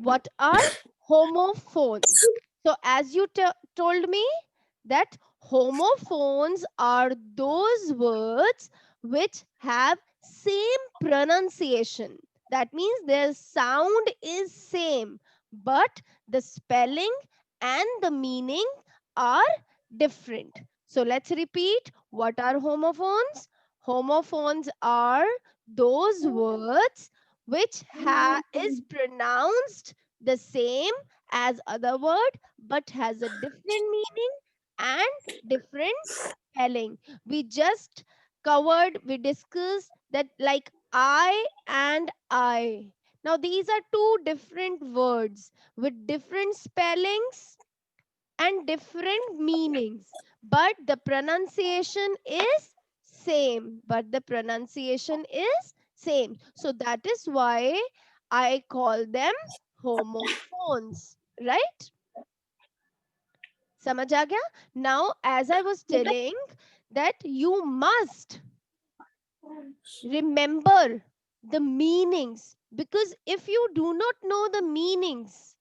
What are homophones? So as you told me that homophones are those words which have same pronunciation. That means their sound is same, but the spelling and the meaning are different. So let's repeat. What are homophones? Homophones are those words which is pronounced the same as other word but has a different meaning and different spelling. We discussed that, like I and I. Now these are two different words with different spellings and different meanings, but the pronunciation is same. So that is why I call them homophones, right? समझ आ गया? Now as I was telling that you must remember the meanings, because if you do not know the meanings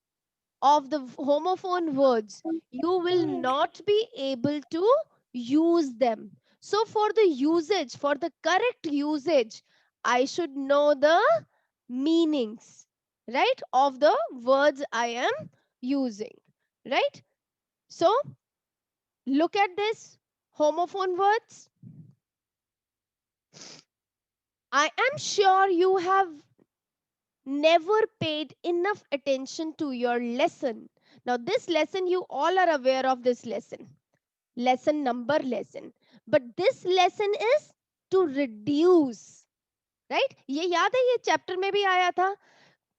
of the homophone words, you will not be able to use them. So for the usage, for the correct usage, I should know the meanings, right, of the words I am using, right? So look at this homophone words. I am sure you have never paid enough attention to your lesson. Now, this lesson, you all are aware of this lesson number lesson. But this lesson is to reduce, right? ये याद है, ये chapter में भी आया था.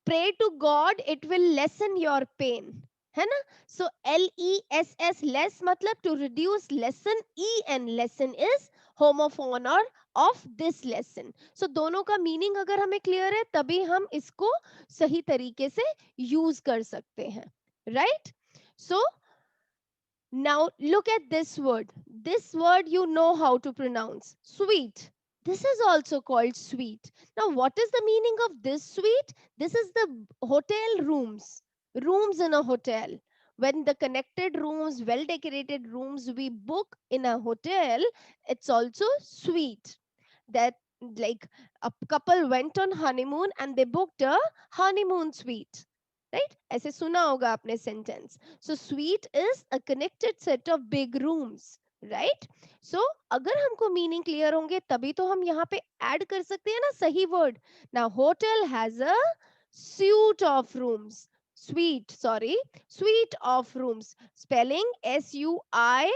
Pray to God, it will lessen your pain. है ना? So LESS, less मतलब to reduce, lesson, EN, lesson is homophone or of this lesson. So दोनों का मीनिंग अगर हमें क्लियर है तभी हम इसको सही तरीके से यूज कर सकते हैं, right? So now look at this word. This word you know how to pronounce. Sweet. This is also called sweet. Now what is the meaning of this sweet? This is the hotel rooms. Rooms in a hotel. When the connected rooms, well decorated rooms we book in a hotel, it's also sweet. That, like, a couple went on honeymoon and they booked a honeymoon suite, right? ऐसे सुना होगा आपने sentence. So suite is a connected set of big rooms, right? So अगर हमको meaning clear होंगे तभी तो हम यहाँ पे add कर सकते हैं ना सही word. Now hotel has a suite of rooms. Suite of rooms. Spelling SUITE,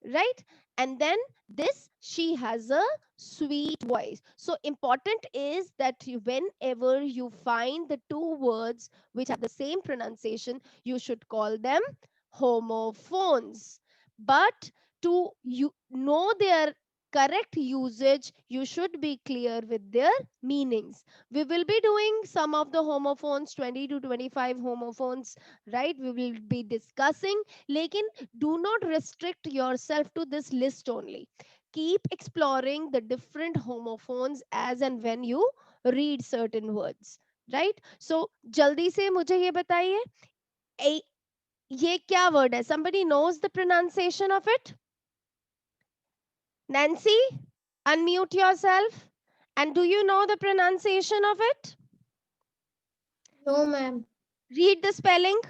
right? And then this, she has a sweet voice. So important is that whenever you find the two words which have the same pronunciation, you should call them homophones. But to you know their correct usage, you should be clear with their meanings. We will be doing some of the homophones, 20 to 25 homophones, right? We will be discussing. Lekin do not restrict yourself to this list only. Keep exploring the different homophones as and when you read certain words, right? So jaldi se mujhe ye bataiye, ए- ये क्या word है? Somebody knows the pronunciation of it? Nancy, unmute yourself. And do you know the pronunciation of it? No, ma'am. Read the spelling.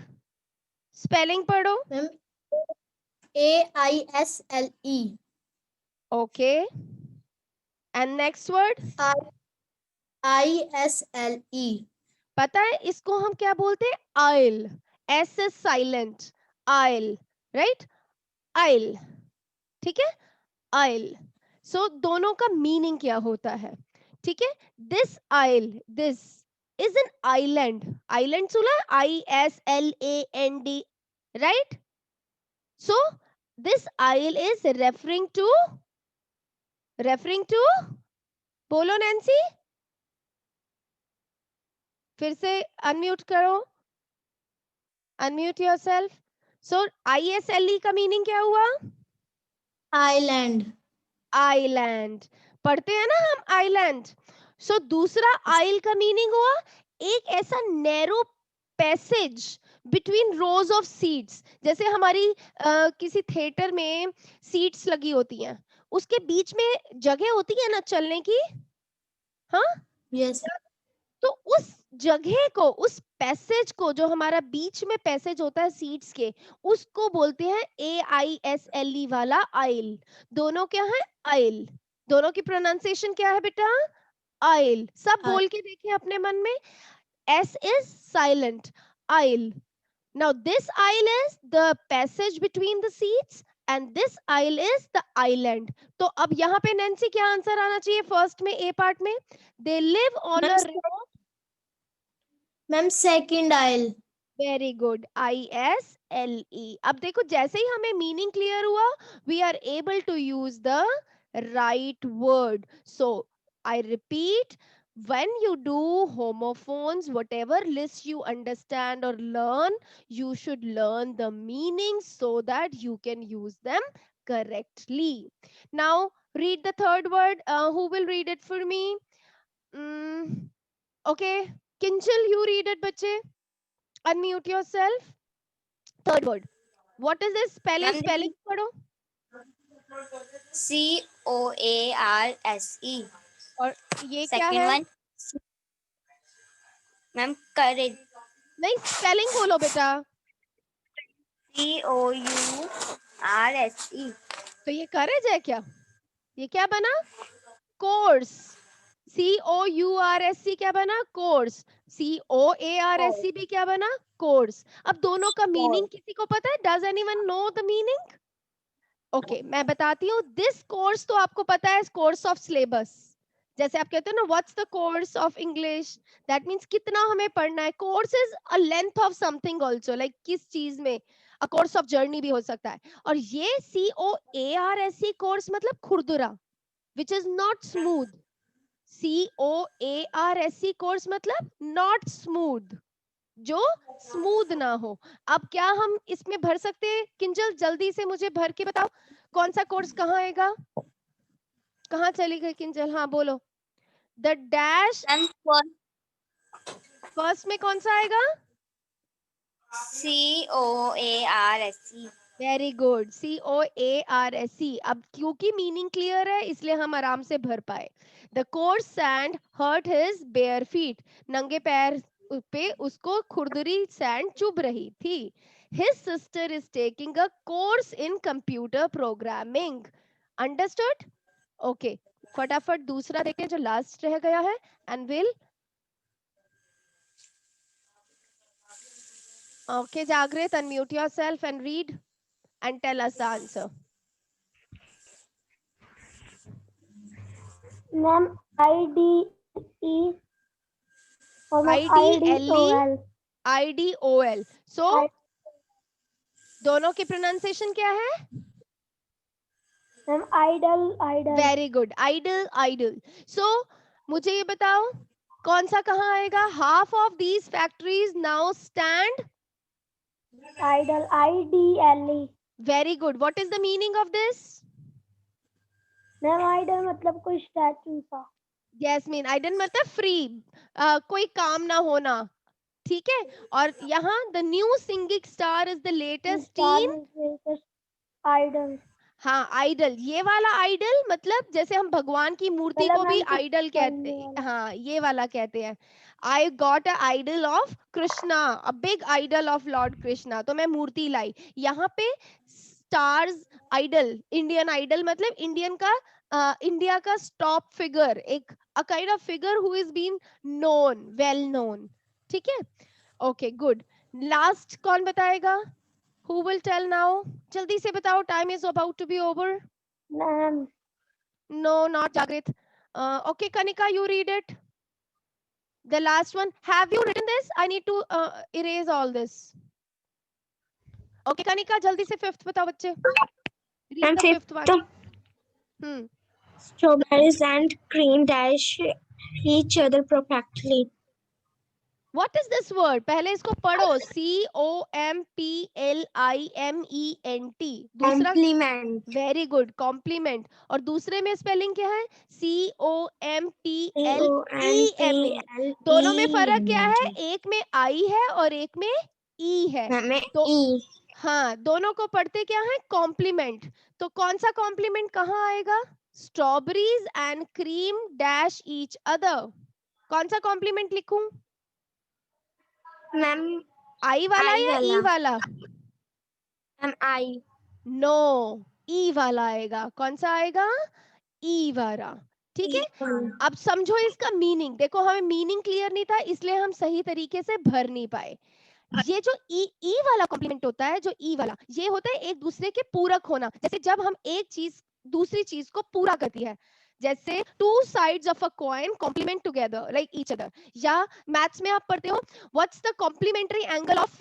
Spelling पढ़ो. Ma'am, AISLE. Okay. And next word. ISLE. पता है इसको हम क्या बोलते हैं? Aisle. S is silent. Aisle. Right? Aisle. ठीक है? Aisle. So दोनों का मीनिंग क्या होता है? ठीक है? This aisle, this is an island. Island सुना है? ISLAND. Right? So this aisle is referring to, बोलो नैन्सी, फिर से अनम्यूट करो, अनम्यूट योरसेल्फ. सो ISLE का मीनिंग क्या हुआ? Island. आइलैंड. पढ़ते हैं ना हम आइलैंड. सो दूसरा आइल का मीनिंग हुआ एक ऐसा narrow passage between rose of seats, जैसे हमारी किसी थिएटर में सीट्स लगी होती हैं, उसके बीच में जगह होती है ना चलने की, हाँ, Yes. तो उस जगह को, उस पैसेज को, जो हमारा बीच में पैसेज होता है सीट्स के, उसको बोलते हैं AISLE वाला आइल। दोनों क्या है? आइल। दोनों की प्रोनाउंसिएशन क्या है बेटा? आइल। सब बोल के देखिए अपने मन में। S is silent. Aisle. Now this aisle is the passage between the seats and this aisle is the island. तो अब यहाँ पे नैन्सी क्या आंसर आना चाहिए फर्स्ट में, ए पार्ट में? They live on a remote. Ma'am second isle. Very good, ISLE। अब देखो जैसे ही हमें मीनिंग क्लियर हुआ, we are able to use the right word. So I repeat, when you do homophones, whatever list you understand or learn, you should learn the meaning so that you can use them correctly. Now read the third word. Who will read it for me? Okay, Kinchal, you read it bache. Unmute yourself. Third word. What is this? पहले Ma'am, spelling पढ़ो। COARSE. और ये क्या Second है? one, ma'am, courage. नहीं, spelling बोलो बेटा। COURSE. तो ये courage है क्या? ये क्या बना? Course. COURSE क्या बना? Course. COARSE भी क्या बना? Course. अब दोनों का meaning किसी को पता है? Does anyone know the meaning? Okay, मैं बताती हूँ। This course तो आपको पता है, course of syllabus। जैसे आप कहते हो ना, what's the course of English? That means कितना हमें पढ़ना है। Course is a length of something also, like किस चीज में, a course of journey भी हो सकता है। और ये COARSE course मतलब खुरदुरा, which is not smooth। COARSE course मतलब not smooth, जो स्मूथ ना हो। अब क्या हम इसमें भर सकते हैं? किंजल जल्दी से मुझे भर के बताओ, कौन सा कोर्स कहाँ आएगा? कहाँ चली गई किंजल? हाँ बोलो। द डैश Ma'am, फर्स्ट में कौन सा आएगा? COARSE. Very good, COARSE। अब क्योंकि मीनिंग क्लियर है इसलिए हम आराम से भर पाए। The coarse sand hurt his bare feet. नंगे पैर पे उसको खुरदुरी सैंड चुभ रही थी। His sister is taking a course in computer programming. Understood? Okay, फटाफट दूसरा देखें जो लास्ट रह गया है, and will okay Jagrut, unmute yourself and read and tell us the answer. Ma'am IDE और ma'am IDLE, IDOL। IDOL। So दोनों की प्रोनाउंसिएशन क्या है? Ma'am idol. Very good, idol, idol. So मुझे ये बताओ, कौन सा कहाँ आएगा? Half of these factories now stand idle IDLE। Very good. What is the meaning of this? Ma'am idol मतलब कोई स्टैचू सा। जैस्मिन, आइडल मतलब फ्री, कोई काम ना होना, ठीक है। और यहाँ the new singing star is the latest teen idol. हाँ, आइडल। ये वाला आइडल मतलब जैसे हम भगवान की मूर्ति को भी आइडल कहते हैं, हाँ ये वाला कहते हैं। I got a idol of Krishna, a big idol of Lord Krishna, तो मैं मूर्ति लाई। यहाँ पे स्टार्स आइडल, इंडियन आइडल मतलब इंडियन का, इंडिया का टॉप फिगर, एक a kind of figure who is been known, well known, ठीक है। Okay good. लास्ट कौन बताएगा? Who will tell now? जल्दी से बताओ, time is about to be over. Ma'am No, not Jagrit. Okay, Kanika, you read it. The last one. Have you written this? I need to erase all this. Okay, Kanika, जल्दी से fifth बताओ बच्चे. Read the fifth one. Strawberries and cream dash each other perfectly. What is this word? पहले इसको पढ़ो, COMPLIMENT. दूसरा complement. Very good, complement. और दूसरे में स्पेलिंग क्या है? COMPLEMENT. दोनों में फर्क क्या है? एक में आई है और एक में ई है. में तो ई. हाँ, दोनों को पढ़ते क्या है? कॉम्प्लीमेंट. तो कौन सा कॉम्प्लीमेंट कहाँ आएगा? Strawberries and cream dash each other. कौन सा कॉम्प्लीमेंट लिखूं? मैम आई वाला आई या ई वाला. वाला? मैम आई. नो, ई वाला आएगा. कौन सा आएगा? ई वाला. ठीक है. अब समझो इसका मीनिंग. देखो, हमें मीनिंग क्लियर नहीं था, इसलिए हम सही तरीके से भर नहीं पाए. ये जो ई वाला कॉम्प्लीमेंट होता है, जो ई वाला, ये होता है एक दूसरे के पूरक होना. जैसे जब हम एक चीज दूसरी चीज को पूरा करती है, जैसे two sides of a coin complement together like each other. या मैथ्स में आप पढ़ते हो what's the complementary angle of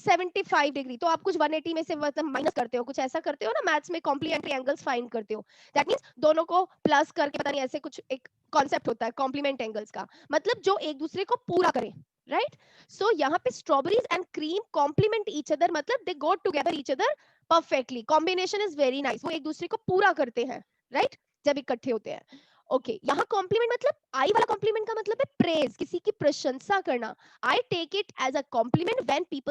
75 degree. तो आप कुछ 180 में से माइनस करते हो, कुछ ऐसा करते हो ना मैथ्स में, कॉम्प्लीमेंट्री एंगल्स फाइंड करते हो. दैट मींस दोनों को प्लस करके, पता नहीं ऐसे कुछ एक कॉन्सेप्ट होता है कॉम्प्लीमेंट एंगल्स का. मतलब जो एक दूसरे को पूरा करे. राइट. सो यहाँ पे strawberries and cream complement each other, मतलब they go together each other perfectly. Combination is very nice. वो एक दूसरे को पूरा करते हैं. राइट. जब इकट्ठे होते हैं. ओके, यहाँ कॉम्प्लीमेंट मतलब आई वाला कॉम्प्लीमेंट का मतलब है प्रेज, किसी की प्रशंसा करना. I take it as a compliment when people